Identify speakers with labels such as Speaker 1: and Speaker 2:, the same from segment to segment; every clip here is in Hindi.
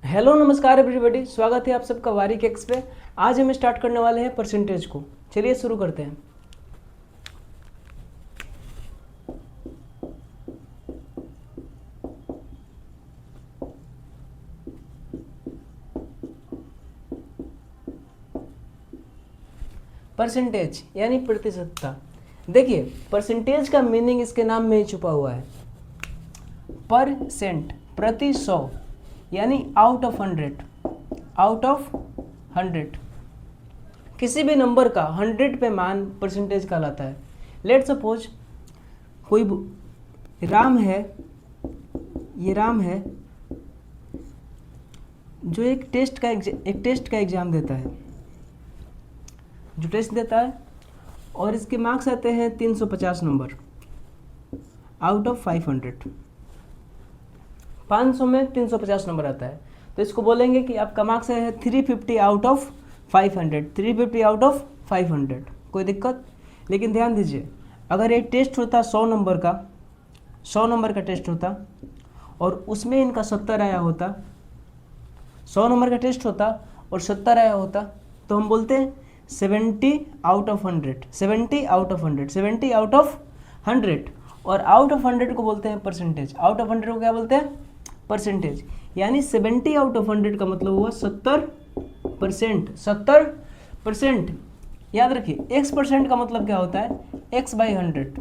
Speaker 1: हेलो नमस्कार एवरीबॉडी, स्वागत है आप सबका वारिक एक्स पे। आज हम स्टार्ट करने वाले हैं परसेंटेज को। चलिए शुरू करते हैं। परसेंटेज यानी प्रतिशतता। देखिए, परसेंटेज का मीनिंग इसके नाम में ही छुपा हुआ है। परसेंट प्रति 100 यानी आउट ऑफ 100। आउट ऑफ 100 किसी भी नंबर का 100 पे मान परसेंटेज कहलाता है। लेट सपोज कोई राम है, ये राम है जो एक टेस्ट का एग्ज़ाम देता है, जो टेस्ट देता है और इसके मार्क्स आते हैं 350 नंबर आउट ऑफ 500। 500 में 350 नंबर आता है, तो इसको बोलेंगे कि आपका मार्क्स है 350 आउट ऑफ 500। 350 आउट ऑफ 500, कोई दिक्कत? लेकिन ध्यान दीजिए, अगर एक टेस्ट होता 100 नंबर का, 100 नंबर का टेस्ट होता और उसमें इनका 70 आया होता, 100 नंबर का टेस्ट होता और 70 आया होता, तो हम बोलते हैं 70 out of 100। 70 out of 100, 70 out of 100। और आउट ऑफ 100 को बोलते हैं परसेंटेज। आउट ऑफ 100 को क्या बोलते हैं? परसेंटेज। यानी 70 आउट ऑफ 100 का मतलब हुआ 70%। 70%। याद रखिए, x परसेंट का मतलब क्या होता है? x by 100।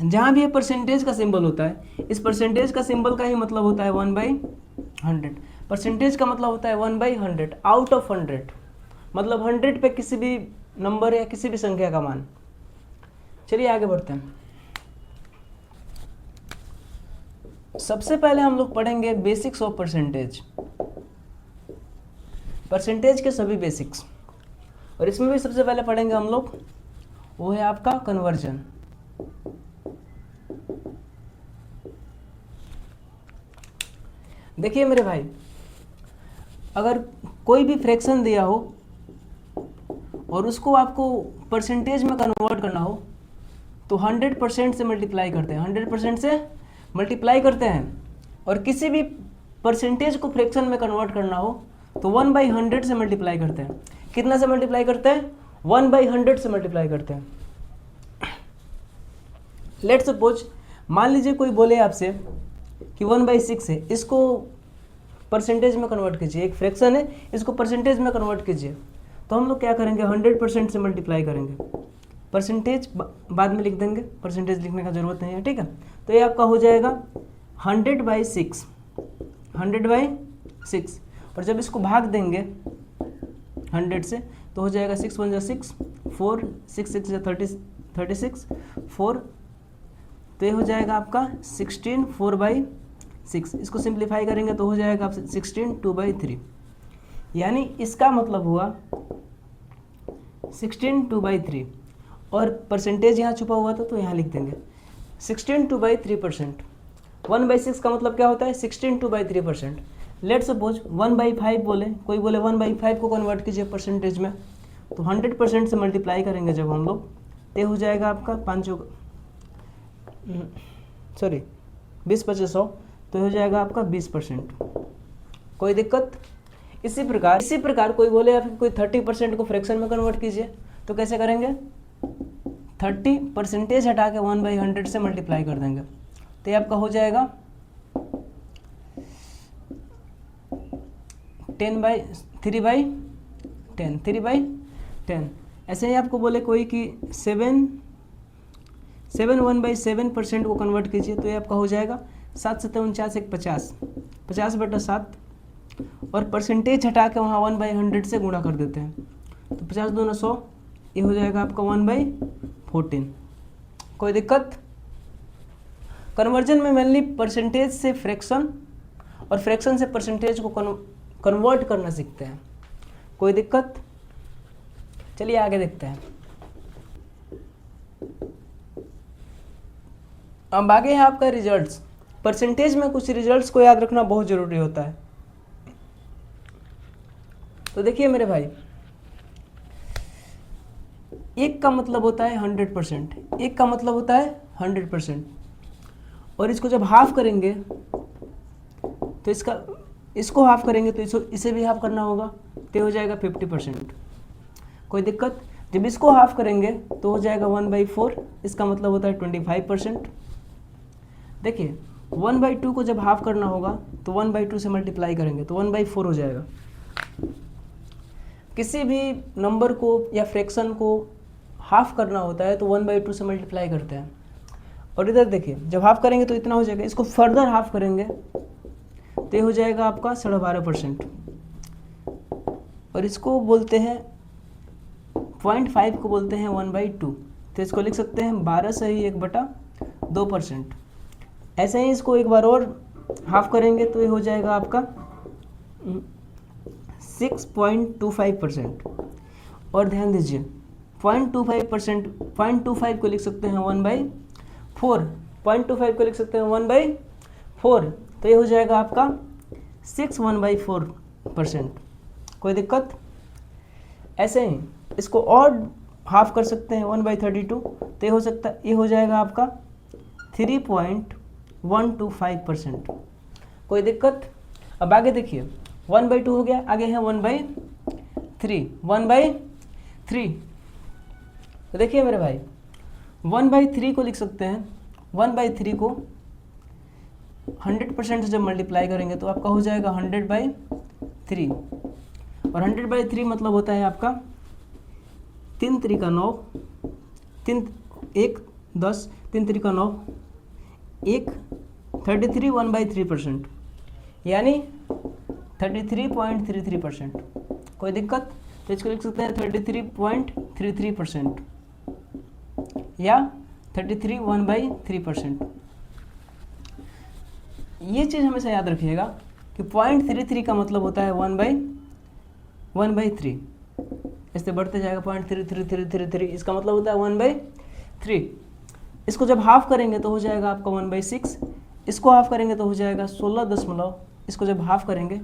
Speaker 1: जहाँ भी ये परसेंटेज का सिंबल होता है, इस परसेंटेज का सिंबल का ही मतलब होता है 1/100। परसेंटेज का मतलब होता है 1/100 आउट ऑफ 100, मतलब 100 पे किसी भी नंबर या किसी भी संख्या का मान। चलिए आगे बढ़ते हैं। सबसे पहले हम लोग पढ़ेंगे बेसिक्स ऑफ परसेंटेज। परसेंटेज के सभी बेसिक्स, और इसमें भी सबसे पहले पढ़ेंगे हम लोग, वो है आपका कन्वर्जन। देखिए मेरे भाई, अगर कोई भी फ्रैक्शन दिया हो और उसको आपको परसेंटेज में कन्वर्ट करना हो तो 100% से मल्टीप्लाई करते हैं। 100% से मल्टीप्लाई करते हैं। और किसी भी परसेंटेज को फ्रैक्शन में कन्वर्ट करना हो तो 1/100 से मल्टीप्लाई करते हैं। कितना से मल्टीप्लाई करते हैं? 1/100 से मल्टीप्लाई करते हैं। लेट सपोज, मान लीजिए कोई बोले आपसे कि 1/6 है, इसको परसेंटेज में कन्वर्ट कीजिए। एक फ्रैक्शन है, इसको परसेंटेज में कन्वर्ट कीजिए। तो हम लोग क्या करेंगे? 100% से मल्टीप्लाई करेंगे। परसेंटेज बाद में लिख देंगे, परसेंटेज लिखने का ज़रूरत नहीं है, ठीक है। तो ये आपका हो जाएगा 100/6। 100/6। और जब इसको भाग देंगे 100 से तो हो जाएगा 6 1 6, 4 6 6 36, 4, तो ये हो जाएगा आपका 16 4/6। इसको सिंप्लीफाई करेंगे तो हो जाएगा आप 16 2/3। यानी इसका मतलब हुआ 16 2/3। और परसेंटेज यहाँ छुपा हुआ था तो यहाँ लिख देंगे 16 2/3%। 1/6 का मतलब क्या होता है? 16 2/3%। लेट सपोज 1/5 बोले, कोई बोले 1/5 को कन्वर्ट कीजिए परसेंटेज में, तो 100% से मल्टीप्लाई करेंगे जब हम लोग, तो हो जाएगा आपका 20 × 100, तो हो जाएगा आपका 20%। कोई दिक्कत? इसी प्रकार कोई बोले या फिर कोई 30% को फ्रैक्शन में कन्वर्ट कीजिए, तो कैसे करेंगे? 30% हटा के 1/100 से मल्टीप्लाई कर देंगे, तो ये आपका हो जाएगा 3/10। ऐसे ही आपको बोले कोई कि 7 1/7% को कन्वर्ट कीजिए, तो ये आपका हो जाएगा 7 7 49 1 50, 50/7। और परसेंटेज हटा के वहाँ 1/100 से गुणा कर देते हैं, तो 50 दूना 100, ये हो जाएगा आपका 1/14। कोई दिक्कत? कन्वर्जन में मेनली परसेंटेज से फ्रैक्शन और फ्रैक्शन से परसेंटेज को कन्वर्ट करना सीखते हैं। कोई दिक्कत? चलिए आगे देखते हैं। अब आगे है आपका रिजल्ट्स। परसेंटेज में कुछ रिजल्ट्स को याद रखना बहुत ज़रूरी होता है। तो देखिए मेरे भाई, एक का मतलब होता है 100%, एक का मतलब होता है 100%, और इसको जब हाफ करेंगे तो इसका इसको हाफ करेंगे तो इसे भी हाफ करना होगा, तो हो जाएगा 50%। कोई दिक्कत? जब इसको हाफ करेंगे तो हो जाएगा 1/4, इसका मतलब होता है 25%। देखिए 1/2 को जब हाफ करना होगा तो 1/2 से मल्टीप्लाई करेंगे तो 1/4 हो जाएगा। किसी भी नंबर को या फ्रैक्शन को हाफ करना होता है तो 1/2 से मल्टीप्लाई करते हैं। और इधर देखिए जब हाफ करेंगे तो इतना हो जाएगा, इसको फर्दर हाफ करेंगे तो ये हो जाएगा आपका 12.5%। और इसको बोलते हैं 0.5 को बोलते हैं 1/2, तो इसको लिख सकते हैं 12 सही 1/2%। ऐसे ही इसको एक बार और हाफ करेंगे तो ये हो जाएगा आपका 6.25%। और ध्यान दीजिए 0.25%, 0.25 को लिख सकते हैं 1/4, 0.25 को लिख सकते हैं 1/4, तो ये हो जाएगा आपका 1/4%। कोई दिक्कत? ऐसे ही इसको और हाफ कर सकते हैं 1/32, तो ये हो जाएगा आपका 3.125%। कोई दिक्कत? अब आगे देखिए 1/2 हो गया, आगे है 1/3, 1/3। तो देखिए मेरे भाई 1/3 को लिख सकते हैं, 1/3 को 100% से जब मल्टीप्लाई करेंगे तो आपका हो जाएगा 100/3। और 100/3 मतलब होता है आपका 3 3 9, 3 1 10, 3 3 9, 1 33, 1/3%, यानी 33.33%। कोई दिक्कत? तो इसको लिख सकते हैं 33.33% या 33 1/3%। ये चीज़ हमेशा याद रखिएगा कि 0.33 का मतलब होता है 1/3। इससे बढ़ते जाएगा 0.3333, इसका मतलब होता है 1/3। इसको जब हाफ करेंगे तो हो जाएगा आपका 1/6, इसको हाफ करेंगे तो हो जाएगा 16 इसको जब हाफ करेंगे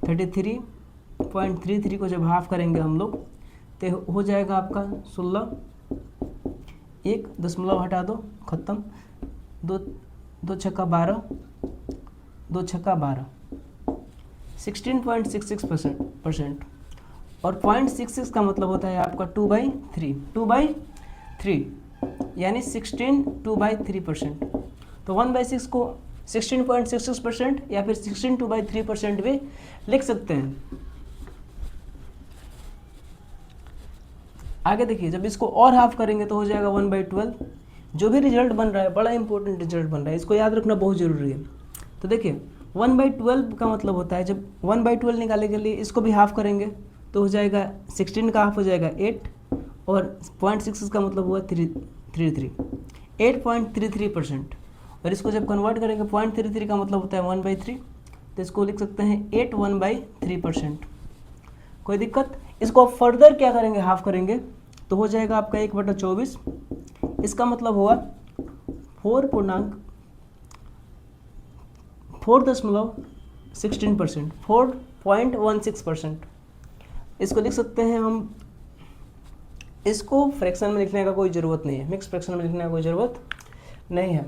Speaker 1: 33.33 को जब हाफ करेंगे हम लोग तो हो जाएगा आपका 16, 1 दशमलव हटा दो, खत्म, 2 छक्का 12, 2 छक्का 12, 16.66%। और 0.66 का मतलब होता है आपका 2/3, यानी 16 2/3%। तो 1/6 को 16.66% या फिर 16 2/3% भी लिख सकते हैं। आगे देखिए जब इसको और हाफ करेंगे तो हो जाएगा 1/12। जो भी रिजल्ट बन रहा है बड़ा इंपॉर्टेंट रिजल्ट बन रहा है, इसको याद रखना बहुत ज़रूरी है। तो देखिए 1/12 का मतलब होता है जब 1/12 निकालने के लिए इसको भी हाफ करेंगे तो हो जाएगा 16 का हाफ हो जाएगा 8, और 0.66 का मतलब हुआ 33, 8.33%। और इसको जब कन्वर्ट करेंगे 0.33 का मतलब होता है 1/3, तो इसको लिख सकते हैं 8 1/3%। कोई दिक्कत? इसको आप फर्दर क्या करेंगे, हाफ करेंगे तो हो जाएगा आपका 1/24, इसका मतलब हुआ 4.16%, 4.16%। इसको लिख सकते हैं हम, इसको फ्रैक्शन में लिखने का कोई ज़रूरत नहीं है, मिक्स फ्रैक्शन में लिखने का कोई ज़रूरत नहीं है।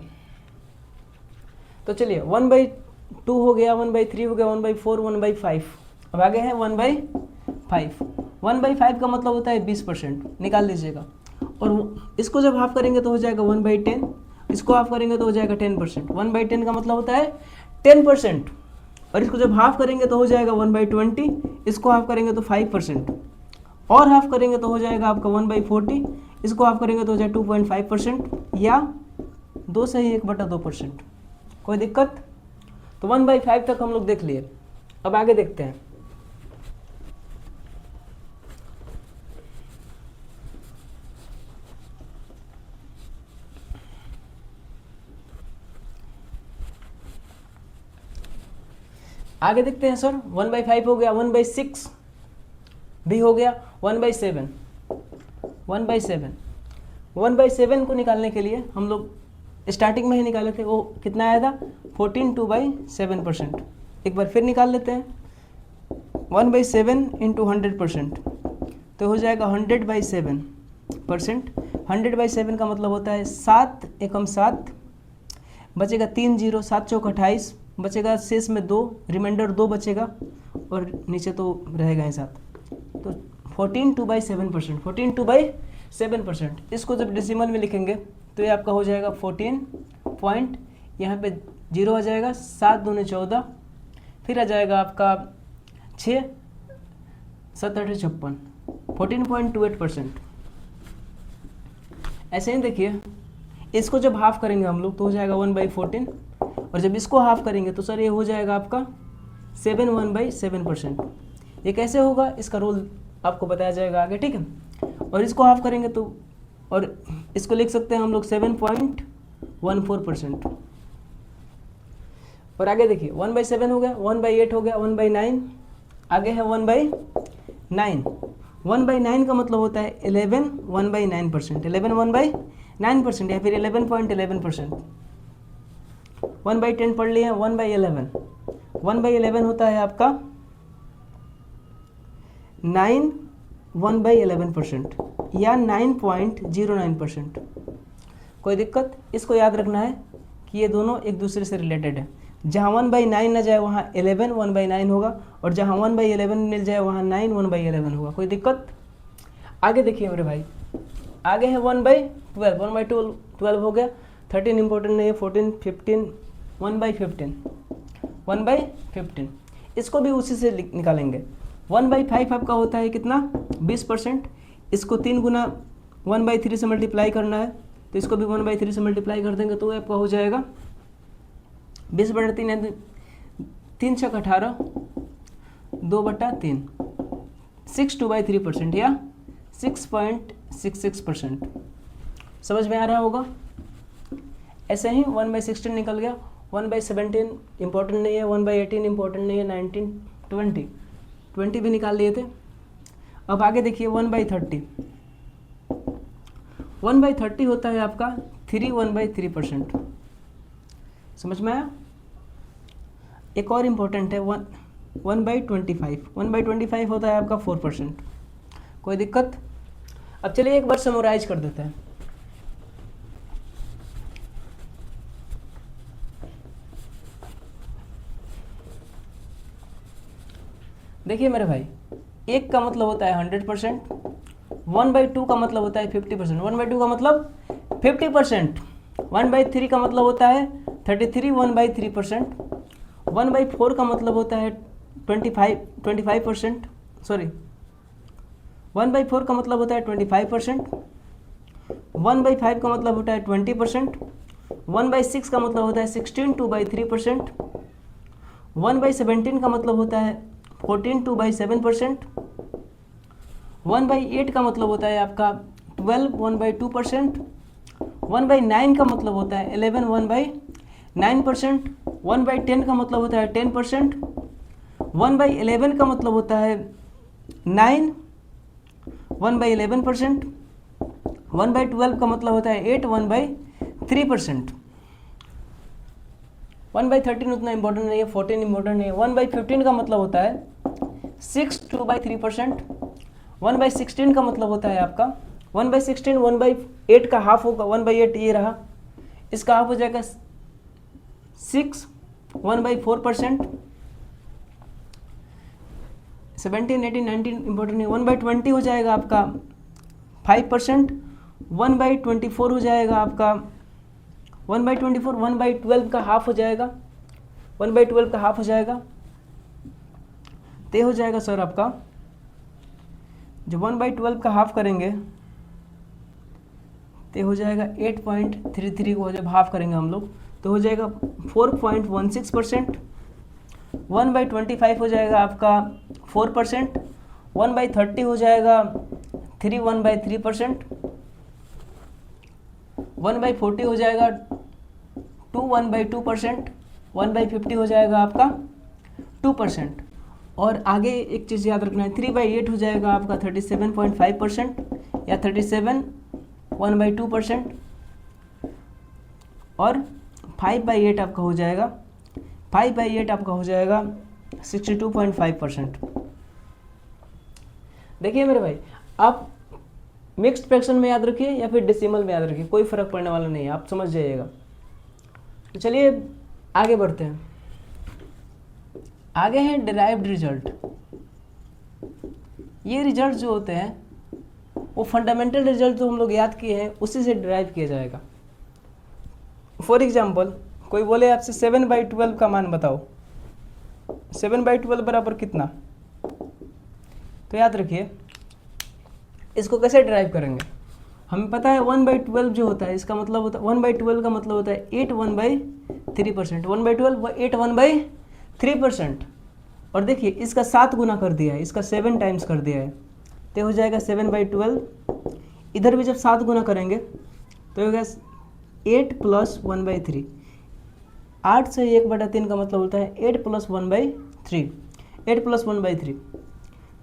Speaker 1: तो चलिए 1/2 हो गया, 1/3 हो गया, 1/4, 1/5। अब आगे है 1/5। 1/5 का मतलब होता है 20%, निकाल लीजिएगा। और इसको जब हाफ करेंगे तो हो जाएगा 1/10, इसको हाफ करेंगे तो हो जाएगा 10%। 1/10 का मतलब होता है 10%। और इसको जब हाफ करेंगे तो हो जाएगा 1/20, इसको हाफ करेंगे तो 5%, और हाफ करेंगे तो हो जाएगा आपका 1/40, इसको हाफ करेंगे तो हो जाएगा 2.5% या 2 से ही 1/2%। कोई दिक्कत? तो 1/5 तक हम लोग देख लिए। अब आगे देखते हैं। आगे देखते हैं सर, 1/5 हो गया, 1/6 भी हो गया, 1/7, 1/7 को निकालने के लिए हम लोग स्टार्टिंग में ही निकाले थे, वो कितना आया था 14 2/7%। एक बार फिर निकाल लेते हैं, 1/7 × 100%, तो हो जाएगा 100/7%। 100/7 का मतलब होता है 7 एकम 7, बचेगा 3 0, 7 चौक 28, बचेगा शेष में 2, रिमाइंडर 2 बचेगा और नीचे तो रहेगा ही साथ। तो 14/7%, 14/7%। इसको जब डेसिमल में लिखेंगे तो ये आपका हो जाएगा 14 पॉइंट, यहाँ पे 0 आ जाएगा, 7 दूनी 14, फिर आ जाएगा आपका 6, 7 8 56, 14.28%। ऐसे ही देखिए इसको जब हाफ करेंगे हम लोग तो हो जाएगा 1/14, और जब इसको हाफ करेंगे तो सर ये हो जाएगा आपका 1/7%। ये कैसे होगा इसका रूल आपको बताया जाएगा आगे, ठीक है। और इसको हाफ करेंगे तो, और इसको लिख सकते हैं हम लोग 7.14%। और आगे देखिए 1/7 हो गया, 1/8 हो गया, 1/9, आगे है 1/9। 1/9 का मतलब होता है 11 1/9%, 11 1/9%, या फिर 11.11%। 1/10 पढ़ लिया, 1/11, 1/11 होता है आपका 9 1/11% या 9.09%। कोई दिक्कत? इसको याद रखना है कि ये दोनों एक दूसरे से रिलेटेड है। जहाँ 1/9 ना जाए वहाँ 11 1/9 होगा, और जहाँ 1/11 मिल जाए वहाँ 9 1/11 होगा। कोई दिक्कत? आगे देखिए मेरे भाई, आगे है 1/12, 1/12 हो गया, 13 इंपॉर्टेंट नहीं है, 14 15, 1/15, 1/15। इसको भी उसी से निकालेंगे। 1/5 आपका होता है कितना? 20%। इसको 3 गुना 1/3 से मल्टीप्लाई करना है, तो इसको भी 1/3 से मल्टीप्लाई कर देंगे तो आपका हो जाएगा 20/3 है, 3 छक 18, 2/3, 6/2/3% या 6.66%। समझ में आ रहा होगा? ऐसे ही 1/16 निकल गया, 1/17 इंपॉर्टेंट नहीं है, 1/18 इंपॉर्टेंट नहीं है, 19 20 भी निकाल लिए थे। अब आगे देखिए 1/30, 1/30 होता है आपका 3 1/3%। समझ में आया? एक और इम्पोर्टेंट है 1/25, 1/25 होता है आपका 4%। कोई दिक्कत? अब चलिए एक बार समराइज कर देते हैं। देखिए मेरे भाई, 1 का मतलब होता है 100%, 1/2 का मतलब होता है 50%, 1/2 का मतलब 50%, 1/3 का मतलब होता है 33 1/3%, 1/4 का मतलब होता है 25%, सॉरी 1/4 का मतलब होता है 25%, 1/5 का मतलब होता है 20%, 1/6 का मतलब होता है 16 2/3%, 1/17 का मतलब होता है 14 2/7%, 1/8 का मतलब होता है आपका 12 1/2%, 1/9 का मतलब होता है 11 1/9%, 1/10 का मतलब होता है 10%, 1/11 का मतलब होता है 9 1/11%, 1/12 का मतलब होता है 8 1/3%। 1/13 उतना इंपॉर्टेंट नहीं है, 14 इंपॉर्टेंट नहीं है। 1/15 का मतलब होता है 6 2/3%, 1/16 का मतलब होता है आपका 1/16 1/8 का हाफ होगा, 1/8 ये रहा, इसका हाफ हो जाएगा 6 1/4%, 17 18 19 इंपॉर्टेंट नहीं। 1/20 हो जाएगा आपका 5%, 1/24 हो जाएगा आपका 1/24, 1/12 का हाफ हो जाएगा, 1/12 का हाफ हो जाएगा, तो हो जाएगा सर आपका, जब 1/12 का हाफ करेंगे तो हो जाएगा 8.33 को जब हाफ करेंगे हम लोग तो हो जाएगा 4.16%, 1/25 हो जाएगा आपका 4%, 1/30 हो जाएगा 3 1/3%, 1/40 हो जाएगा 2 1/2%, 1/50 हो जाएगा आपका 2%। और आगे एक चीज़ याद रखना है, 3/8 हो जाएगा आपका 37.5% या 37 1/2%, और 5/8 आपका हो जाएगा 5/8 आपका हो जाएगा 62.5%। देखिए मेरे भाई, आप मिक्स्ड फ्रैक्शन में याद रखिए या फिर डेसिमल में याद रखिए, कोई फर्क पड़ने वाला नहीं है, आप समझ जाइएगा। तो चलिए आगे बढ़ते हैं। आगे है डिराइव्ड रिजल्ट। ये रिजल्ट जो होते हैं वो फंडामेंटल रिजल्ट जो हम लोग याद किए हैं उसी से डिराइव किया जाएगा। फॉर एग्जाम्पल कोई बोले आपसे 7/12 का मान बताओ, 7/12 बराबर कितना, तो याद रखिए इसको कैसे डिराइव करेंगे। हमें पता है 1/12 जो होता है इसका मतलब होता है 1/12 का मतलब होता है 8 1/3%, 1/12 8 1/3%। और देखिए इसका 7 गुना कर दिया है, इसका 7 टाइम्स कर दिया है, तो हो जाएगा 7/12। इधर भी जब 7 गुना करेंगे तो होगा 8 + 1/3। 8 से 1/3 का मतलब होता है 8 + 1/3, 8 + 1/3।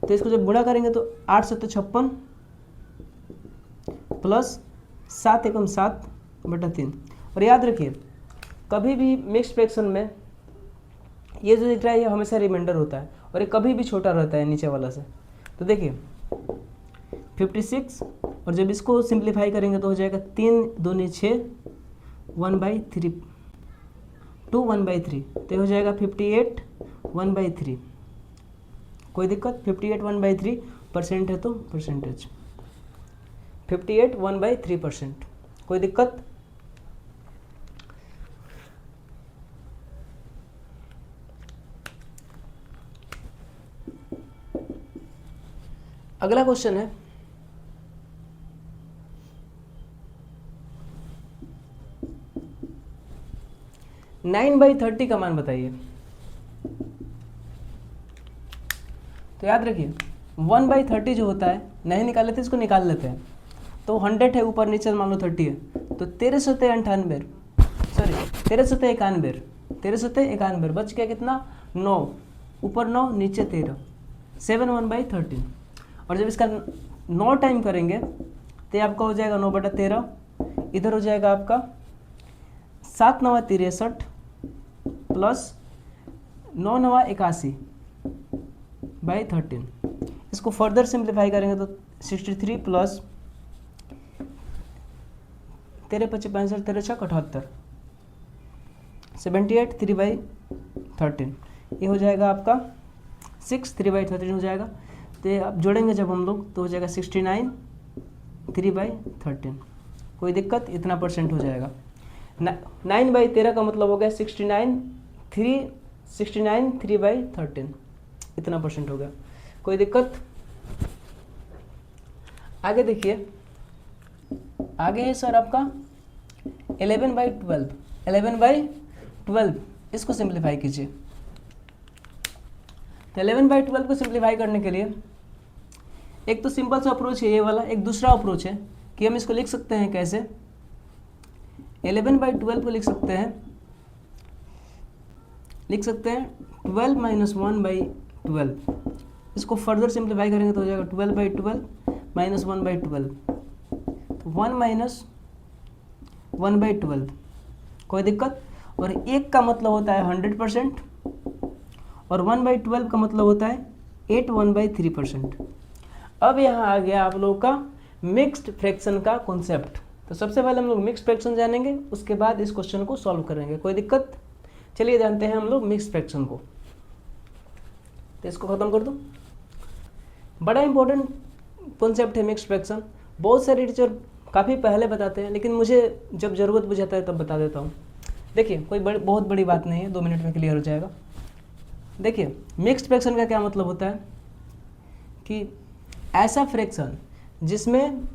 Speaker 1: तो इसको जब गुणा करेंगे तो 8 से तो 56 प्लस 7 एकम 7/3। और याद रखिए कभी भी मिक्स फ्रैक्शन में ये जो दिख रहा है ये हमेशा रिमाइंडर होता है और ये कभी भी छोटा रहता है नीचे वाला से। तो देखिए 56 और जब इसको सिंप्लीफाई करेंगे तो हो जाएगा 3 दूनी 6, 1/3 2 1/3, तो हो जाएगा 58 1/3। कोई दिक्कत? 58 1/3% है तो परसेंटेज 58 1/3%। कोई दिक्कत? अगला क्वेश्चन है 9/30 का मान बताइए। तो याद रखिए 1/30 जो होता है नहीं निकाले थे, इसको निकाल लेते हैं। तो 100 है ऊपर नीचे मान लो 30 है, तो 1391, सॉरी 1391, 1391 बच गया कितना 9, ऊपर 9 नीचे 13, 7 1/13। और जब इसका 9 टाइम करेंगे तो आपका हो जाएगा 9/13, इधर हो जाएगा आपका 7 9 63 प्लस 9 9 81/13। इसको फर्दर सिंप्लीफाई करेंगे तो 63 प्लस 13 5 65 13 6 78, 78 3/13। ये हो जाएगा आपका 6 3/13 हो जाएगा। तो ये आप जोड़ेंगे जब हम लोग तो हो जाएगा 69 3/13। कोई दिक्कत? इतना परसेंट हो जाएगा। 9/13 का मतलब हो गया 69 3/13, इतना परसेंट हो गया। कोई दिक्कत? आगे देखिए, आगे है सर आपका 11/12, 11/12 इसको सिंप्लीफाई कीजिए। तो 11/12 को सिंप्लीफाई करने के लिए एक तो सिंपल सा अप्रोच है ये वाला, एक दूसरा अप्रोच है कि हम इसको लिख सकते हैं कैसे। 11/12 को लिख सकते हैं 12 - 1/12। इसको फर्दर सिंप्लीफाई करेंगे तो हो जाएगा 12/12 - 1/12, तो 1 - 1/12। कोई दिक्कत? और 1 का मतलब होता है 100% और 1/12 का मतलब होता है 8 1/3%। अब यहाँ आ गया आप लोगों का मिक्स्ड फ्रैक्शन का कॉन्सेप्ट। तो सबसे पहले हम लोग मिक्स्ड फ्रैक्शन जानेंगे, उसके बाद इस क्वेश्चन को सॉल्व करेंगे। कोई दिक्कत? चलिए जानते हैं हम लोग मिक्स्ड फ्रैक्शन को। तो इसको खत्म कर दो। बड़ा इंपॉर्टेंट कॉन्सेप्ट है मिक्स्ड फ्रैक्शन। बहुत सारे टीचर काफ़ी पहले बताते हैं, लेकिन मुझे जब ज़रूरत बुझाता है तब बता देता हूँ। देखिए कोई बहुत बड़ी बात नहीं है, 2 मिनट में क्लियर हो जाएगा। देखिए मिक्स्ड फ्रैक्शन का क्या मतलब होता है कि ऐसा फ्रैक्शन जिसमें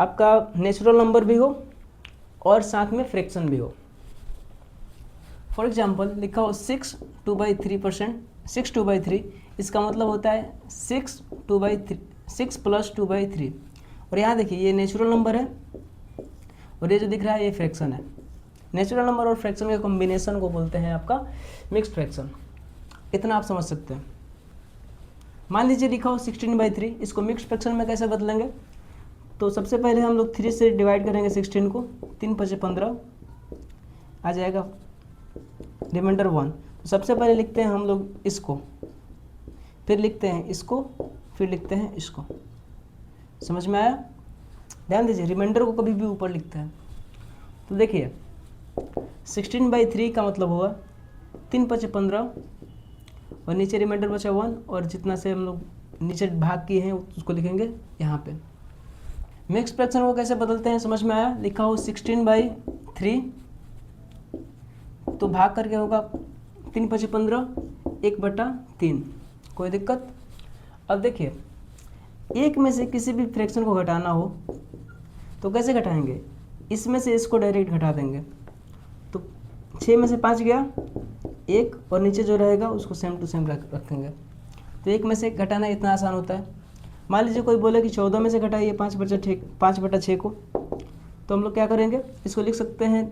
Speaker 1: आपका नेचुरल नंबर भी हो और साथ में फ्रैक्शन भी हो। फॉर एग्जांपल लिखा हो 6 2/3%, 6 2/3, इसका मतलब होता है 6 2/3, 6 + 2/3। और यहाँ देखिए ये नेचुरल नंबर है और ये जो दिख रहा है ये फ्रैक्शन है। नेचुरल नंबर और फ्रैक्शन के कॉम्बिनेशन को बोलते हैं आपका मिक्स्ड फ्रैक्शन। इतना आप समझ सकते हैं। मान लीजिए लिखा हो 16/3, इसको मिक्स्ड फ्रैक्शन में कैसे बदलेंगे? तो सबसे पहले हम लोग 3 से डिवाइड करेंगे 16 को, 3 × 5 = 15 आ जाएगा, रिमाइंडर 1। तो सबसे पहले लिखते हैं हम लोग इसको, फिर लिखते हैं इसको, फिर लिखते हैं इसको। समझ में आया? ध्यान दीजिए रिमाइंडर को कभी भी ऊपर लिखते हैं। तो देखिए 16/3 का मतलब हुआ 3 × 5 = 15 और नीचे रिमाइंडर बचा 1, और जितना से हम लोग नीचे भाग किए हैं उसको लिखेंगे यहाँ पे। मिक्स फ्रैक्शन को कैसे बदलते हैं समझ में आया? लिखा हो 16/3, तो भाग करके होगा 3 × 5 = 15, 1/3। कोई दिक्कत? अब देखिए, एक में से किसी भी फ्रैक्शन को घटाना हो तो कैसे घटाएंगे? इसमें से इसको डायरेक्ट घटा देंगे। तो 6 में से 5 गया 1, और नीचे जो रहेगा उसको सेम टू सेम रखेंगे। तो एक में से घटाना इतना आसान होता है। मान लीजिए कोई बोले कि 14 में से घटाइए 5/6 को, तो हम लोग क्या करेंगे? इसको लिख सकते हैं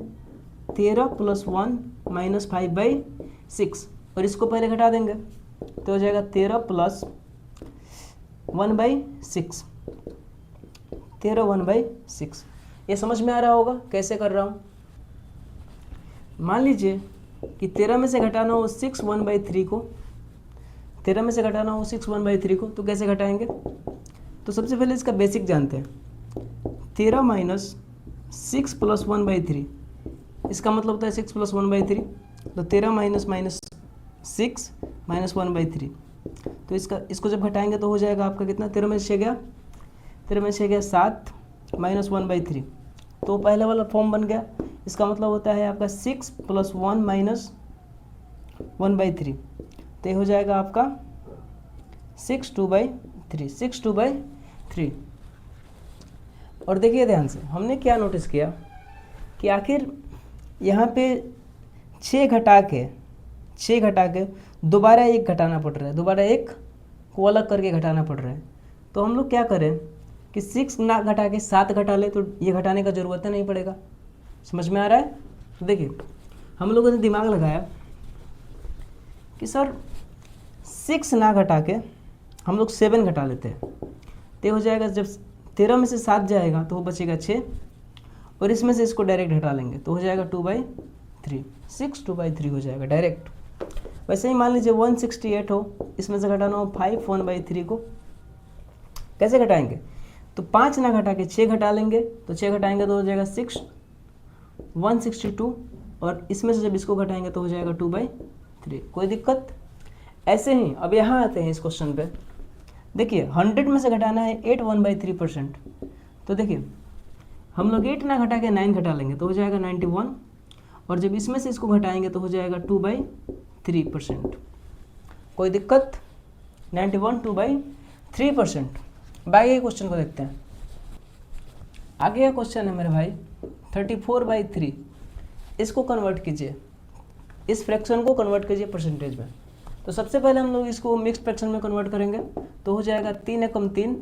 Speaker 1: 13 + 1 - 5/6, और इसको पहले घटा देंगे तो हो जाएगा 13 + 1/6, 13 1/6। ये समझ में आ रहा होगा कैसे कर रहा हूँ? मान लीजिए कि 13 में से घटाना हो 6 1/3 को, 13 में से घटाना हो 6 1/3 को, तो कैसे घटाएंगे? तो सबसे पहले इसका बेसिक जानते हैं। 13 - 6 + 1/3, इसका मतलब होता है 6 + 1/3, तो 13 - 6 - 1/3। तो इसको जब घटाएंगे तो हो जाएगा आपका कितना? 13 में से 6 गया, 13 में से 6 गया 7 - 1/3, तो पहले वाला फॉर्म बन गया। इसका मतलब होता है आपका 6 + 1 - 1/3, तो ये हो जाएगा आपका 6 2/3, 6 2/3। और देखिए ध्यान से, हमने क्या नोटिस किया कि आखिर यहाँ पे 6 घटा के दोबारा 1 घटाना पड़ रहा है, दोबारा 1 को अलग करके घटाना पड़ रहा है। तो हम लोग क्या करें कि 6 ना घटा के 7 घटा ले, तो ये घटाने का ज़रूरत नहीं पड़ेगा। समझ में आ रहा है? तो देखिए, हम लोगों ने दिमाग लगाया कि सर 6 ना घटा के हम लोग 7 घटा लेते हैं, तो हो जाएगा जब 13 में से 7 जाएगा तो वो बचेगा 6, और इसमें से इसको डायरेक्ट घटा लेंगे तो हो जाएगा 2/3, 6 2/3 हो जाएगा डायरेक्ट। वैसे ही मान लीजिए 168 हो, इसमें से घटाना हो 5 1/3 को, कैसे घटाएंगे? तो 5 ना घटा के 6 घटा लेंगे, तो 6 घटाएंगे तो हो जाएगा 6 162, और इसमें से जब इसको घटाएंगे तो हो जाएगा 2/3। कोई दिक्कत? ऐसे ही अब यहाँ आते हैं इस क्वेश्चन पे। देखिए 100 में से घटाना है 8 1/3%, तो देखिए हम लोग 8 ना घटा के 9 घटा लेंगे तो हो जाएगा 91, और जब इसमें से इसको घटाएंगे तो हो जाएगा 2/3%। कोई दिक्कत? 91 2/3%। आगे के क्वेश्चन को देखते हैं। आगे का क्वेश्चन है मेरे भाई 34/3। इसको कन्वर्ट कीजिए, इस फ्रैक्शन को कन्वर्ट कीजिए परसेंटेज में। तो सबसे पहले हम लोग इसको मिक्स फ्रैक्शन में कन्वर्ट करेंगे, तो हो जाएगा 3 एकम 3,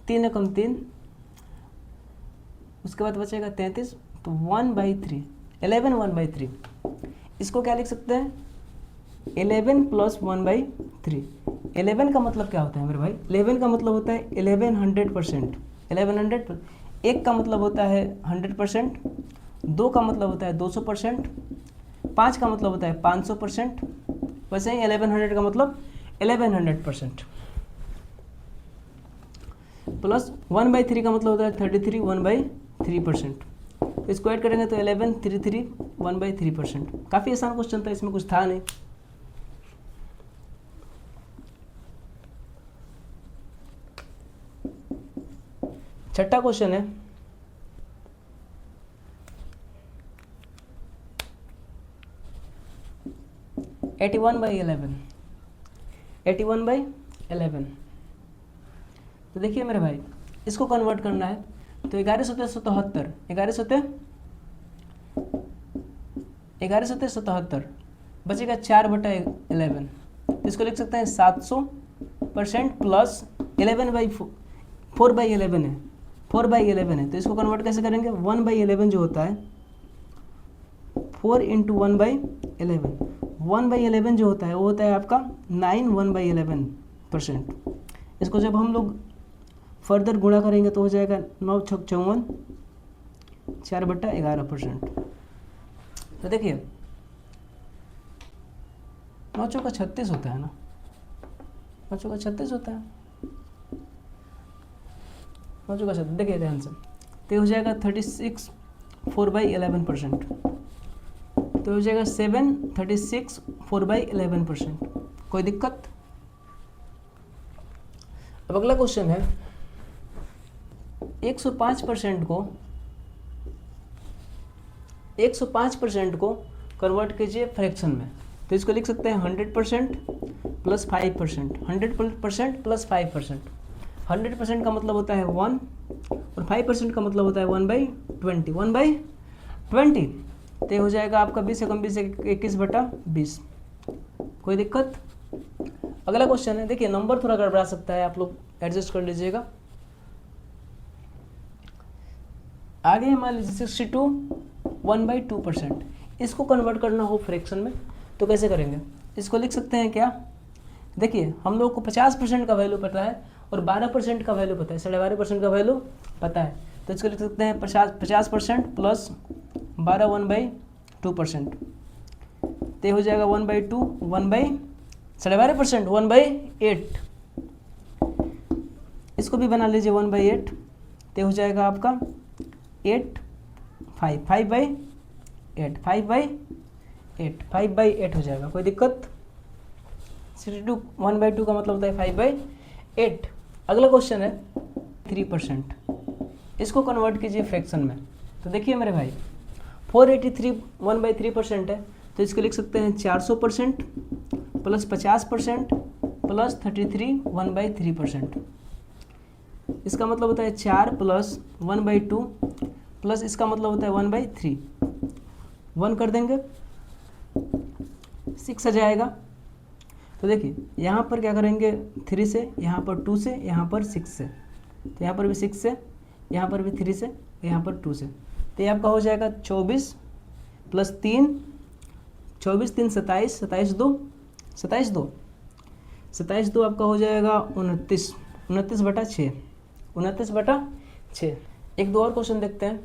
Speaker 1: 3 एकम 3, उसके बाद बचेगा 33, तो 1/3, 11 1/3। इसको क्या लिख सकते हैं? 11 + 1/3। 11 का मतलब क्या होता है मेरे भाई? 11 का मतलब होता है 1100%, 1100। 1 का मतलब होता है 100%, 2 का मतलब होता है 200%, 5 का मतलब होता है 500%, वैसे ही 1100 का मतलब 1100%, प्लस 1/3 का मतलब होता है 33 1/3%। तो इसको ऐड करेंगे तो 11 33 1/3%। काफ़ी आसान क्वेश्चन था, इसमें कुछ था नहीं। छठा क्वेश्चन है 81/11, 81/11। तो देखिए मेरे भाई, इसको कन्वर्ट करना है तो 11 सतह 77, 11 सतह 77 बचेगा 4/11। तो इसको लिख सकते हैं 700% प्लस 4/11 है, 4/11 है। तो इसको कन्वर्ट कैसे करेंगे? 1/11 जो होता है 4 × 1/11, 1/11 जो होता है वो होता है आपका 9 1/11%। इसको जब हम लोग फर्दर गुणा करेंगे तो हो जाएगा 9 × 6 = 54, 4/11%। तो देखिए 9 × 4 = 36 होता है ना, 9 × 4 = 36 होता है, 9 × 4 = 36। देखिए ध्यान से, तो हो जाएगा 36 4/11%, तो हो जाएगा 7 36 4/11%। कोई दिक्कत? अब अगला क्वेश्चन है 105% को कन्वर्ट कीजिए फ्रैक्शन में। तो इसको लिख सकते हैं 100% प्लस 5%, 100% प्लस 5%। 100% का मतलब होता है 1 और 5% का मतलब होता है 1/20, 1/20। तो हो जाएगा आपका 20 से कम 20 से 21/20। कोई दिक्कत? अगला क्वेश्चन है, देखिए नंबर थोड़ा गड़बड़ा सकता है, आप लोग एडजस्ट कर लीजिएगा। आगे हमारे 62 1/2%। इसको कन्वर्ट करना हो फ्रैक्शन में तो कैसे करेंगे? इसको लिख सकते हैं क्या? देखिए हम लोग को 50% का वैल्यू पता है और 12% का वैल्यू पता है, 12.5% का वैल्यू पता है। तो इसको लिख सकते हैं 50% प्लस 12 1/2%। तो हो जाएगा 1/2 1/12.5% 1/8। इसको भी बना लीजिए 1/8। तो हो जाएगा आपका 8 5 5/8 5/8 5/8 हो जाएगा। कोई दिक्कत? 62 1/2 का मतलब होता है 5/8। अगला क्वेश्चन है 3%। इसको कन्वर्ट कीजिए फ्रैक्शन में। तो देखिए मेरे भाई 483 1/3% है, तो इसको लिख सकते हैं 400% प्लस 50% प्लस 33 1/3%। इसका मतलब होता है 4 प्लस 1/2 प्लस इसका मतलब होता है 1/3। 1 कर देंगे 6 आ जाएगा। तो देखिए यहाँ पर क्या करेंगे 3 से, यहाँ पर 2 से, यहाँ पर 6 से, तो यहाँ पर भी 6 से, यहाँ पर भी 3 से, यहाँ पर 2 से। तो ये आपका हो जाएगा 24 प्लस 3, 24 3 27, 27 2 आपका हो जाएगा 29, 29/6, 29/6। एक दो और क्वेश्चन देखते हैं।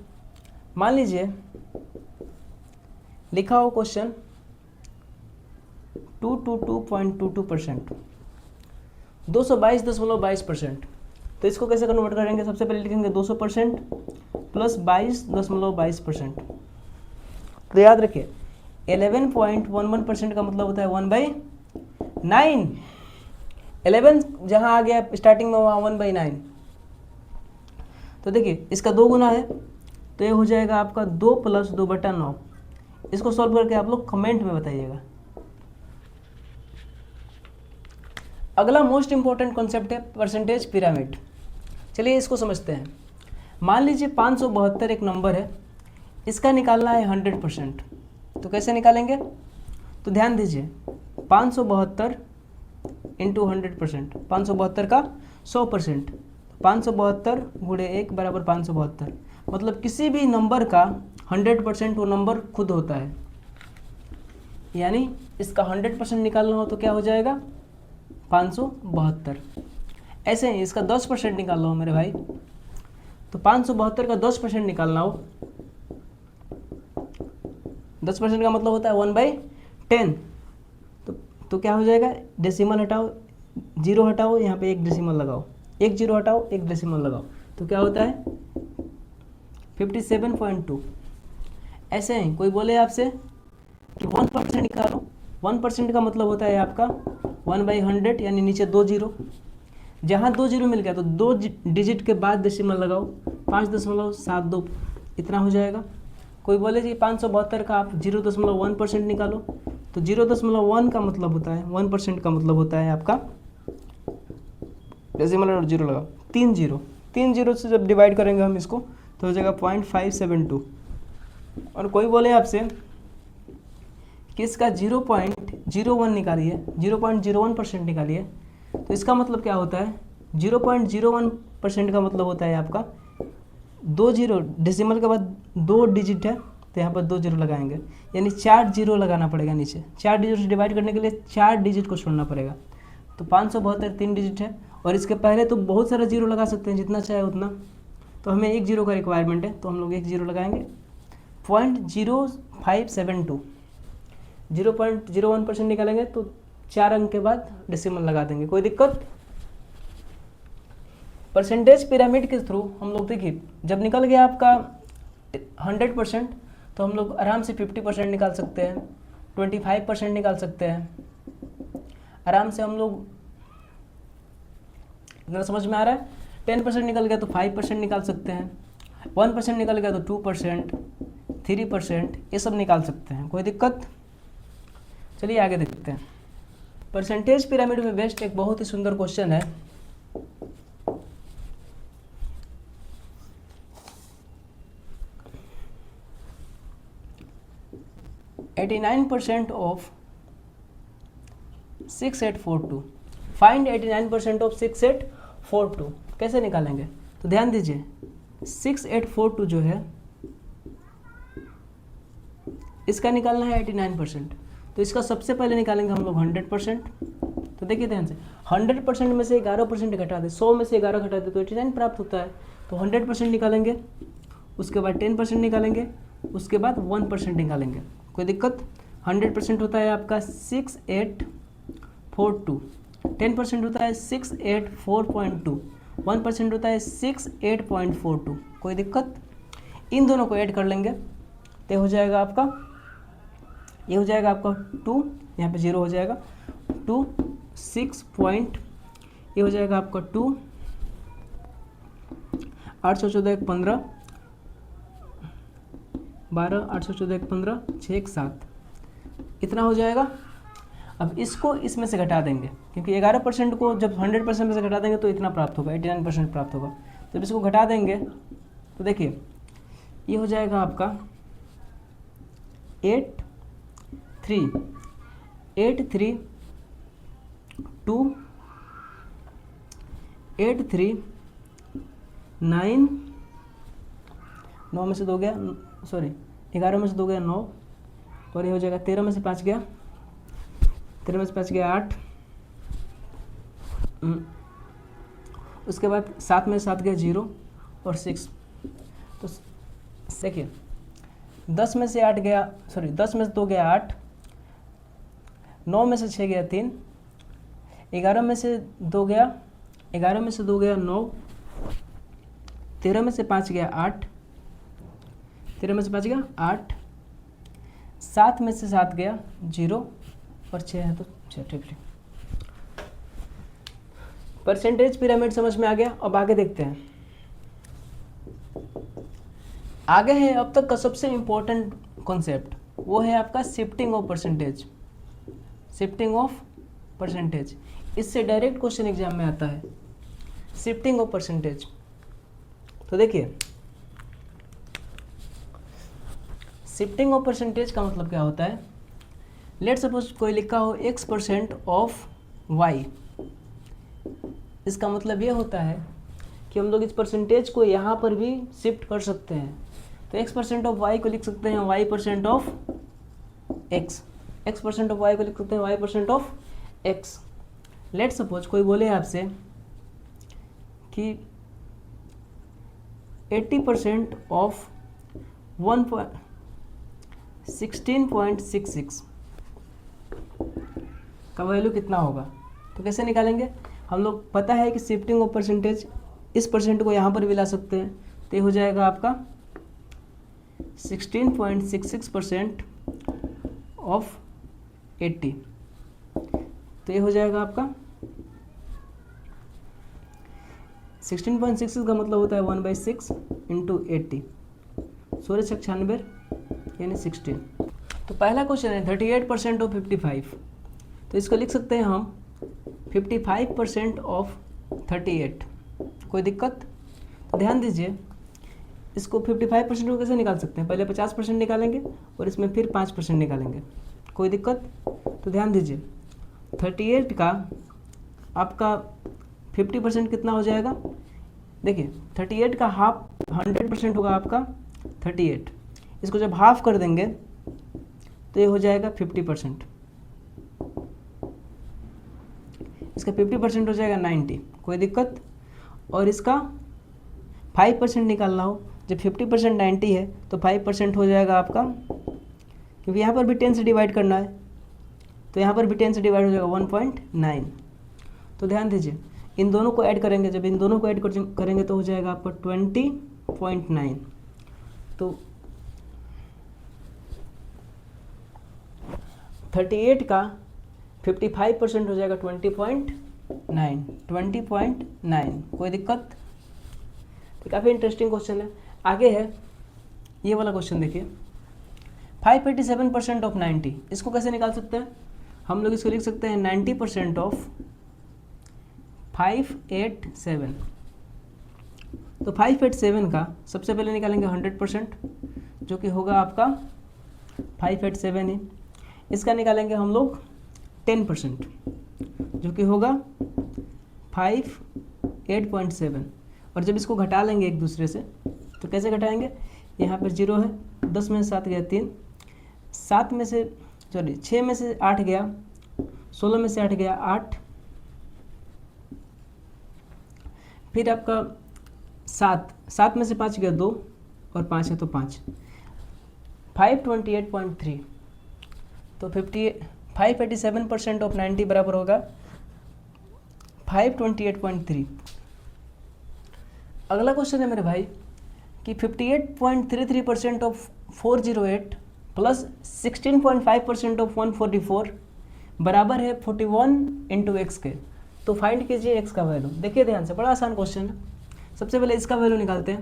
Speaker 1: मान लीजिए लिखा हो क्वेश्चन 222.22%, 222.22%। तो इसको कैसे कन्वर्ट करेंगे? सबसे पहले लिखेंगे 200% प्लस 22.22%। तो याद रखिए 11.11% का मतलब होता है 1/9। 11 जहाँ आ गया स्टार्टिंग में वहाँ 1/9। तो देखिए इसका 2 गुना है, तो ये हो जाएगा आपका 2 प्लस 2/9। इसको सॉल्व करके आप लोग कमेंट में बताइएगा। अगला मोस्ट इंपॉर्टेंट कॉन्सेप्ट है परसेंटेज पिरामिड। चलिए इसको समझते हैं। मान लीजिए 572 एक नंबर है, इसका निकालना है 100%। तो कैसे निकालेंगे? तो ध्यान दीजिए 572 इंटू 100%, 572 का 100%, 572 गुणे 1 बराबर 572। मतलब किसी भी नंबर का 100% वो नंबर खुद होता है, यानी इसका 100% निकालना हो तो क्या हो जाएगा 572। ऐसे ही इसका 10% निकालना हो मेरे भाई, तो 572 का 10% निकालना हो, 10% का मतलब होता है 1/10। तो क्या हो जाएगा? डेसिमल हटाओ, 0 हटाओ, यहाँ पे एक डेसिमल लगाओ, एक 0 हटाओ, एक डेसिमल लगाओ, तो क्या होता है 57.2। ऐसे ही कोई बोले आपसे कि 1% निकालो, 1% का मतलब होता है आपका 1/100, यानी नीचे 2 जीरो। जहाँ 2 जीरो मिल गया तो 2 डिजिट के बाद डेसिमल लगाओ, 5.72 इतना हो जाएगा। कोई बोले जी 572 का आप 0.1% निकालो, तो 0.1 का मतलब होता है 1% का मतलब होता है आपका डेसिमल और 0 लगाओ 3 जीरो, 3 जीरो से जब डिवाइड करेंगे हम इसको तो हो जाएगा 0.572। और कोई बोले आपसे कि इसका 0.01 निकालिए, 0.01% निकालिए, तो इसका मतलब क्या होता है 0.01% का मतलब होता है आपका 2 जीरो, डेसिमल के बाद 2 डिजिट है तो यहाँ पर 2 जीरो लगाएंगे, यानी 4 जीरो लगाना पड़ेगा नीचे। 4 डिजिट से डिवाइड करने के लिए 4 डिजिट को छोड़ना पड़ेगा। तो 572 3 डिजिट है, और इसके पहले तो बहुत सारा जीरो लगा सकते हैं, जितना चाहे उतना। तो हमें 1 जीरो का रिक्वायरमेंट है, तो हम लोग 1 जीरो लगाएंगे। 0.0572, 0.01% निकालेंगे तो 4 अंक के बाद डेसिमल लगा देंगे। कोई दिक्कत? परसेंटेज पिरामिड के थ्रू हम लोग देखिए जब निकल गया आपका 100% तो हम लोग आराम से 50% निकाल सकते हैं, 25% निकाल सकते हैं। आराम से हम लोग, इतना समझ में आ रहा है। 10% निकल गया तो 5% निकाल सकते हैं, 1% निकल गया तो 2%, 3%, ये सब निकाल सकते हैं, कोई दिक्कत। चलिए आगे देखते हैं। परसेंटेज पिरामिड में बेस्ट एक बहुत ही सुंदर क्वेश्चन है। "89% ऑफ 6842, फाइंड 89% ऑफ 6842" कैसे निकालेंगे? तो ध्यान दीजिए, 6842 जो है इसका निकालना है 89%, तो इसका सबसे पहले निकालेंगे हम लोग 100%। तो देखिए ध्यान से, 100% में से 11% घटा दे, 100 में से 11 घटा दे तो 89 प्राप्त होता है। तो 100% निकालेंगे, उसके बाद 10% निकालेंगे, उसके बाद 1% निकालेंगे, कोई दिक्कत। 100% होता है आपका 6842, 10% होता है 684.2, 1% होता है 68.42, कोई दिक्कत। इन दोनों को ऐड कर लेंगे तो हो जाएगा आपका, ये हो जाएगा आपका 2, यहाँ पे 0 हो जाएगा, 2 6 पॉइंट, ये हो जाएगा आपका 2, 814 15, 12, 814 15, 6 7, इतना हो जाएगा। अब इसको इसमें से घटा देंगे, क्योंकि 11% को जब 100% में से घटा देंगे तो इतना प्राप्त होगा, 89% प्राप्त होगा। जब इसको घटा देंगे तो देखिए ये हो जाएगा आपका 8 3 8 3 2 8 3 9, 9 में से 2 गया, सॉरी 11 में से 2 गया 9, और ये हो जाएगा 13 में से 5 गया, 13 में से 5 गया 8, उसके बाद 7 में से 7 गया 0 और 6। तो देखिए 10 में से 8 गया, सॉरी 10 में से 2 गया 8, 9 में से 6 गया 3, 11 में से 2 गया, 11 में से 2 गया 9, 13 में से 5 गया 8, 13 में से 5 गया 8, 7 में से 7 गया 0 और 6 है तो 6, ठीक। परसेंटेज पिरामिड समझ में आ गया। अब आगे देखते हैं। आगे है अब तक का सबसे इम्पोर्टेंट कॉन्सेप्ट, वो है आपका shifting of percentage. Shifting of percentage, इससे डायरेक्ट क्वेश्चन एग्जाम में आता है, शिफ्टिंग ऑफ परसेंटेज। तो देखिए शिफ्टिंग ऑफ परसेंटेज का मतलब क्या होता है। लेट सपोज कोई लिखा हो x% ऑफ y, इसका मतलब ये होता है कि हम लोग इस परसेंटेज को यहाँ पर भी शिफ्ट कर सकते हैं। तो x% ऑफ y को लिख सकते हैं y% of x, x% of y को लिख सकते हैं y% of x। Let suppose कोई बोले आपसे कि 80% ऑफ 16.66 का वैल्यू कितना होगा। तो कैसे निकालेंगे, हम लोग पता है कि शिफ्टिंग ऑफ परसेंटेज, इस परसेंट को यहाँ पर भी ला सकते हैं, तो ये हो जाएगा आपका 16.66% ऑफ 80, तो ये हो जाएगा आपका 16.66 का मतलब होता है 1/6 इंटू 80, 1696 यानी 16। तो पहला क्वेश्चन है 38% ऑफ 55, तो इसको लिख सकते हैं हम 55% ऑफ 38, कोई दिक्कत। तो ध्यान दीजिए, इसको 55% को कैसे निकाल सकते हैं, पहले 50% निकालेंगे और इसमें फिर 5% निकालेंगे, कोई दिक्कत। तो ध्यान दीजिए 38 का आपका 50% कितना हो जाएगा। देखिए 38 का हाफ 100% होगा आपका 38, इसको जब हाफ कर देंगे तो ये हो जाएगा 50%, इसका 50% हो जाएगा 90, कोई दिक्कत। और इसका 5% निकालना हो, जब 50% 90 है तो 5% हो जाएगा आपका, क्योंकि यहाँ पर भी 10 से डिवाइड करना है तो यहाँ पर भी 10 से डिवाइड हो जाएगा 1.9। तो ध्यान दीजिए इन दोनों को ऐड करेंगे, जब इन दोनों को ऐड करेंगे तो हो जाएगा आपका 20.9। तो 38 का 55% हो जाएगा 20.9, 20.9। कोई दिक्कत? तो काफ़ी इंटरेस्टिंग क्वेश्चन है। आगे है ये वाला क्वेश्चन, देखिए 587% ऑफ 90, इसको कैसे निकाल सकते हैं हम लोग? इसको लिख सकते हैं 90% ऑफ 587। तो 587 का सबसे पहले निकालेंगे 100%, जो कि होगा आपका 587 ही। इसका निकालेंगे हम लोग 10%, जो कि होगा 58.7। और जब इसको घटा लेंगे एक दूसरे से तो कैसे घटाएंगे? यहाँ पर 0 है, 10 में से 7 गया 3, 7 में से 6 में से 8 गया, 16 में से 8 गया 8, फिर आपका 7 में से 5 गया 2, और 5 है तो 5, 528.3। तो 587% ऑफ 90 बराबर होगा 528.3। अगला क्वेश्चन है मेरे भाई कि 58.33% ऑफ 408 प्लस 16.5% ऑफ 144 बराबर है 41 इंटू एक्स के। तो फाइंड कीजिए एक्स का वैल्यू। देखिए ध्यान से, बड़ा आसान क्वेश्चन है। सबसे पहले इसका वैल्यू निकालते हैं।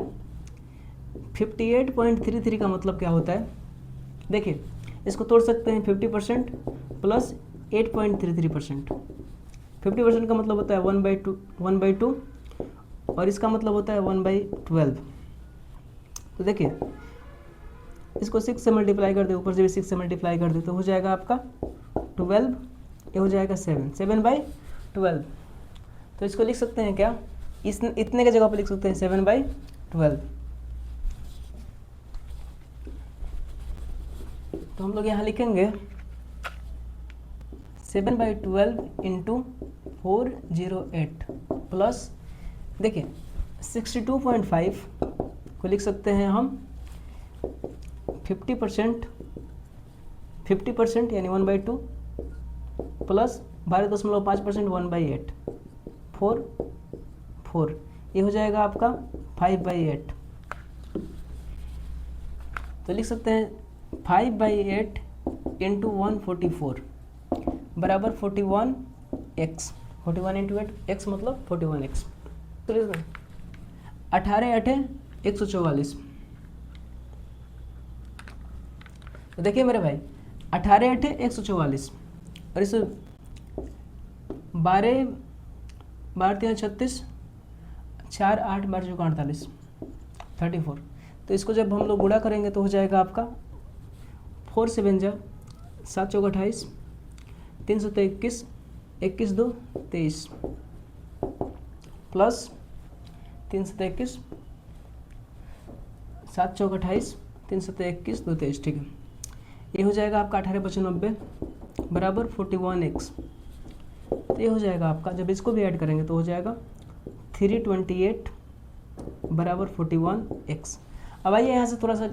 Speaker 1: 58.33 का मतलब क्या होता है? देखिए इसको तोड़ सकते हैं 50% प्लस 8.33%। 50% का मतलब होता है 1/2, और इसका मतलब होता है 1/12। तो देखिए इसको 6 से मल्टीप्लाई कर दे, ऊपर से भी 6 से मल्टीप्लाई कर दे, तो हो जाएगा आपका 12, ये हो जाएगा 7/12। तो इसको लिख सकते हैं क्या? इतने के जगह पर लिख सकते हैं 7/12। तो हम लोग यहाँ लिखेंगे 7/12 इंटू 408 प्लस, देखिए 62.5 को लिख सकते हैं हम 50% यानी 1/2 प्लस 12.5% 1/8, 4, ये हो जाएगा आपका 5/8। तो लिख सकते हैं 5/8 इंटू 144 बराबर 41x। 41 इंटू 8x मतलब 41x। तो 18×8 144। तो देखिए मेरे भाई 18×8 144, और इस 12 3 36, 4 8 12 चौका 48, 34। तो इसको जब हम लोग गुणा करेंगे तो हो जाएगा आपका 4 7 जा 7 चौका 28, 321, 21 2 23 प्लस 321, 7 चौका 28, 321 2 23। ठीक है, ये हो जाएगा आपका 18×5 बराबर 41x। तो ये हो जाएगा आपका, जब इसको भी ऐड करेंगे तो हो जाएगा 328 बराबर 41x। अब आइए यहाँ से थोड़ा सा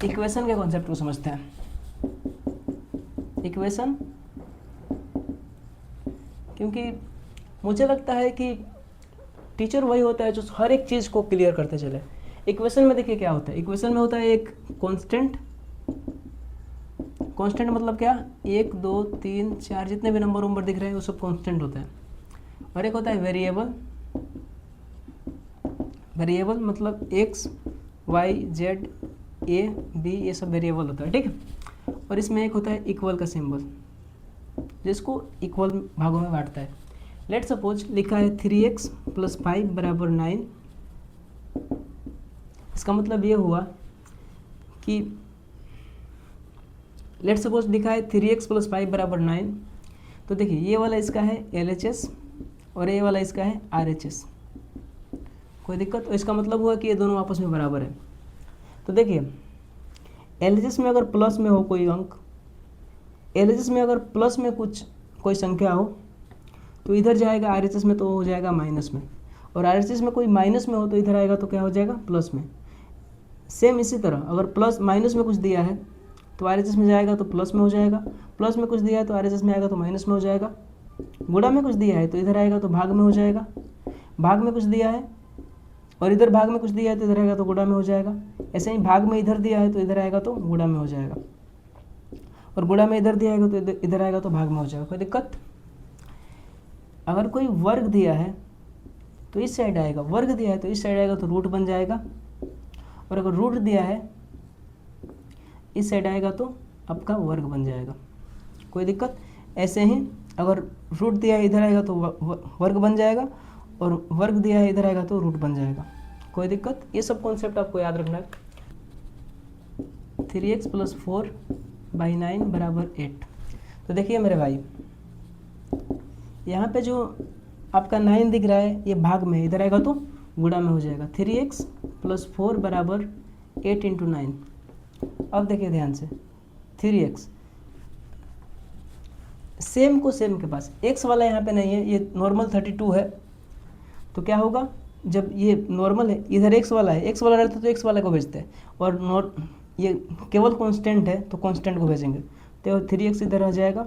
Speaker 1: इक्वेशन के कॉन्सेप्ट को समझते हैं। इक्वेशन, क्योंकि मुझे लगता है कि टीचर वही होता है जो हर एक चीज़ को क्लियर करते चले। इक्वेशन में देखिए क्या होता है, इक्वेशन में होता है एक कांस्टेंट मतलब क्या, 1 2 3 4 जितने भी नंबर दिख रहे हैं वो सब कांस्टेंट होते हैं। और एक होता है वेरिएबल मतलब x y z a b, ये सब वेरिएबल होता है। ठीक है, और इसमें एक होता है इक्वल का सिंबल, जिसको इक्वल भागों में बांटता है। लेट सपोज लिखा है 3x + 5 बराबर 9। इसका मतलब ये हुआ कि लेट सपोज लिखा है 3x + 5 बराबर 9। तो देखिए ये वाला इसका है LHS और ये वाला इसका है RHS। कोई दिक्कत? तो इसका मतलब हुआ कि ये दोनों आपस में बराबर है। तो देखिए LHS में अगर प्लस में हो कोई अंक, LHS में अगर प्लस में कोई संख्या हो तो इधर जाएगा, RHS में तो हो जाएगा माइनस में, और RHS में कोई माइनस में हो तो इधर आएगा तो क्या हो जाएगा, प्लस में। सेम इसी तरह अगर प्लस माइनस में कुछ दिया है तो RHS में जाएगा तो प्लस में हो जाएगा, प्लस में कुछ दिया है तो RHS में आएगा तो माइनस में हो जाएगा। गुणा में कुछ दिया है तो इधर आएगा तो भाग में हो जाएगा, भाग में कुछ दिया है और इधर भाग में कुछ दिया है तो इधर आएगा तो गुणा में हो जाएगा। ऐसे ही भाग में इधर दिया है तो इधर आएगा तो गुणा में हो जाएगा। और गुणा में इधर दिया आएगा तो इधर आएगा तो भाग में हो जाएगा, कोई दिक्कत। अगर कोई वर्ग दिया है तो इस साइड आएगा, वर्ग दिया है तो इस साइड आएगा तो रूट बन जाएगा, और अगर रूट दिया है इस साइड आएगा तो आपका वर्ग बन जाएगा, कोई दिक्कत। ऐसे ही अगर रूट दिया है इधर आएगा तो वर्ग बन जाएगा, और वर्ग दिया है इधर आएगा तो रूट बन जाएगा, कोई दिक्कत। ये सब कॉन्सेप्ट आपको याद रखना है। 3x + 4/9 = 8। तो देखिए मेरे भाई, यहाँ पे जो आपका 9 दिख रहा है ये भाग में, इधर आएगा तो गुणा में हो जाएगा। 3x + 4 = 8 × 9। अब देखिए ध्यान से, 3x सेम को सेम के पास, x वाला यहाँ पे नहीं है, ये नॉर्मल 32 है, तो क्या होगा, जब ये नॉर्मल है इधर x वाला है, x वाला रहता तो x वाला को भेजते हैं, और ये केवल कांस्टेंट है तो कांस्टेंट को भेजेंगे, तो 3x इधर आ जाएगा,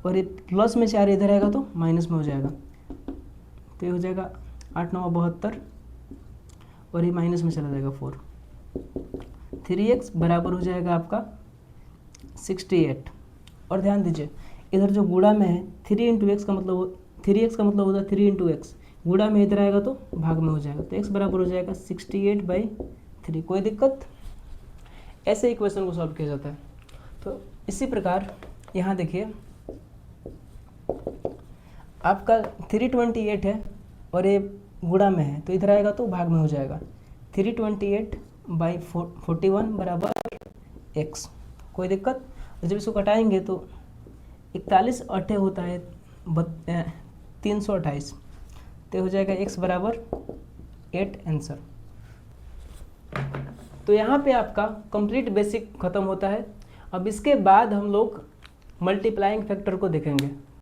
Speaker 1: और ये प्लस में 4 इधर आएगा तो माइनस में हो जाएगा, तो ये हो जाएगा 8 × 9 = 72, और ये माइनस में चला जाएगा 4। 3x बराबर हो जाएगा आपका 68। और ध्यान दीजिए इधर जो गुणा में है 3 × x का मतलब 3x का मतलब होता है 3 × x, गुणा में इधर आएगा तो भाग में हो जाएगा, तो x बराबर हो जाएगा 68/3, कोई दिक्कत। ऐसे इक्वेशन को सॉल्व किया जाता है। तो इसी प्रकार यहाँ देखिए आपका 328 है और ये गुणा में है तो इधर आएगा तो भाग में हो जाएगा, 328/41 = x, कोई दिक्कत। जब इसको कटाएंगे तो 41 8 होता है 328, तो हो जाएगा x बराबर 8 आंसर। तो यहाँ पे आपका कंप्लीट बेसिक ख़त्म होता है। अब इसके बाद हम लोग मल्टीप्लाइंग फैक्टर को देखेंगे।